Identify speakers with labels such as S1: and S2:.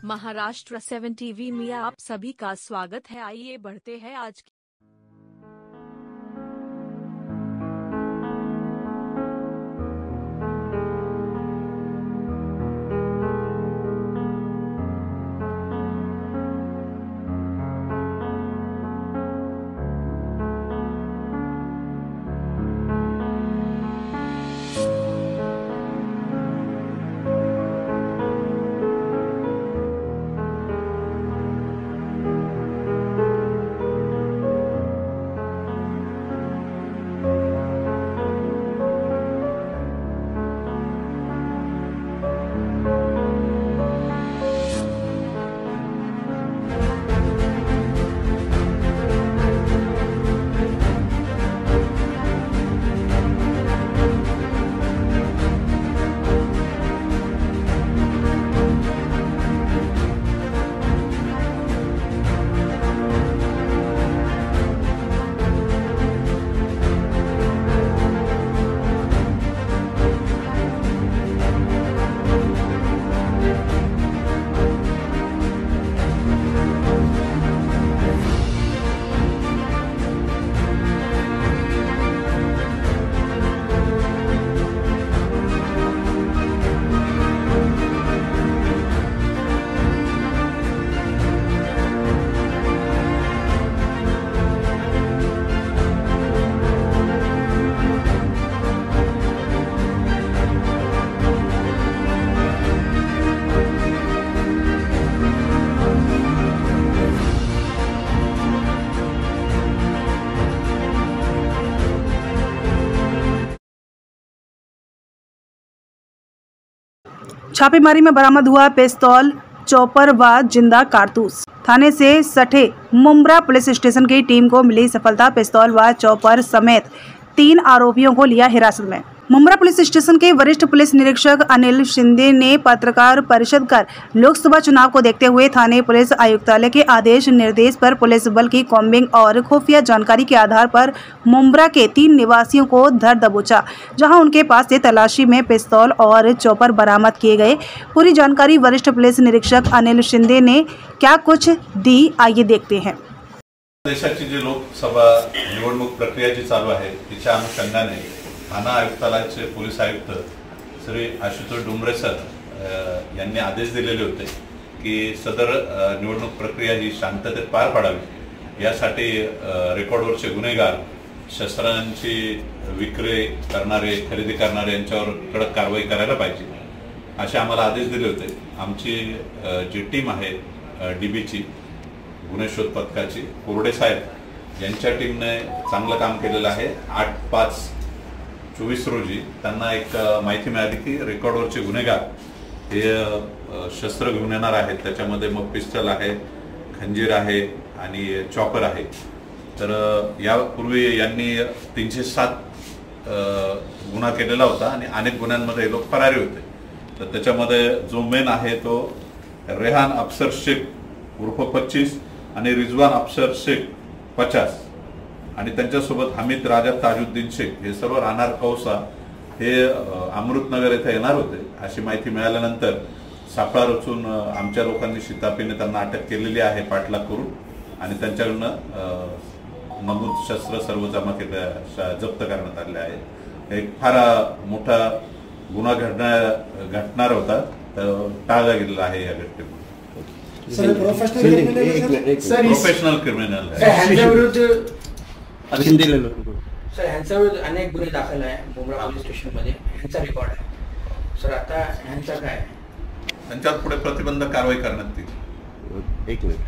S1: Maharashtra 7 TV में आप सभी का स्वागत है। आइए बढ़ते हैं आज की
S2: छापेमारी में बरामद हुआ पिस्तौल, चॉपर व जिंदा कारतूस। थाने से सटे मुंब्रा पुलिस स्टेशन की टीम को मिली सफलता। पिस्तौल व चॉपर समेत 3 आरोपियों को लिया हिरासत में। मुंब्रा पुलिस स्टेशन के वरिष्ठ पुलिस निरीक्षक अनिल शिंदे ने पत्रकार परिषद कर लोकसभा चुनाव को देखते हुए थाने पुलिस आयुक्तालय के आदेश निर्देश पर पुलिस बल की कॉम्बिंग और खुफिया जानकारी के आधार पर मुंब्रा के 3 निवासियों को धर दबोचा, जहां उनके पास से तलाशी में पिस्तौल और चॉपर बरामद किए गए। पूरी जानकारी वरिष्ठ पुलिस निरीक्षक अनिल शिंदे ने क्या कुछ दी, आइए देखते हैं।
S3: देशाची जी लोकसभा निवडणूक प्रक्रिया जी चालू आहे तिच्या अनुषंगाने ठाणा आयुक्तालयाचे पोलीस आयुक्त श्री आशुतोष डुमरे सर यांनी आदेश दिलेले होते की सदर निवडणूक प्रक्रिया ही शांततेत पार पाडावी यासाठी रेकॉर्डवरचे गुन्हेगार, शस्त्रांची विक्री करणारे, खरेदी करणारे यांच्यावर कडक कारवाई करायला पाहिजे असे आम्हाला आदेश दिले होते। आमची जी टीम आहे डीबीची गुन्हे शोध पथकाची कोरडे साहेब यांच्या टीमने चांगलं काम केलेलं आहे। 8/5/24 रोजी त्यांना एक माहिती मिळाली की रेकॉर्डवरचे गुन्हेगार हे शस्त्र घेऊन येणार आहेत। त्याच्यामध्ये मग पिस्टल आहे, खंजीर आहे आणि चॉपर आहे। तर यापूर्वी यांनी 307 गुन्हा केलेला होता आणि अनेक गुन्ह्यांमध्ये हे लोक फरारी होते। तर त्याच्यामध्ये जो मेन आहे तो रेहान अफसर शेख उर्फ 25 आणि रिजवान अफसर शेख 50 आणि त्यांच्यासोबत हमीद राजा ताजुद्दीन शेख हे सर्व राहणार कौसा हे अमृतनगर येथे येणार होते। अशी माहिती मिळाल्यानंतर सापळा रचून आमच्या लोकांनी शिताफीने त्यांना अटक केलेली आहे पाठलाग करून आणि त्यांच्याकडून नमूद शस्त्र सर्व जमा जप्त करण्यात आले आहे। एक फार मोठा गुन्हा घडणार होता तर टाळला गेलेला आहे या घटनेत। प्रोफेशनल क्रिमिनल
S4: सर ह्यांच्या विरुद्ध अनेक गुन्हे दाखल आहे मुंब्रा पोलीस स्टेशन मध्ये, ह्यांचा रेकॉर्ड आहे सर। आता ह्यांचा काय,
S3: त्यांच्यावर पुढे प्रतिबंधक कारवाई करण्यात येईल।
S5: 1 मिनिट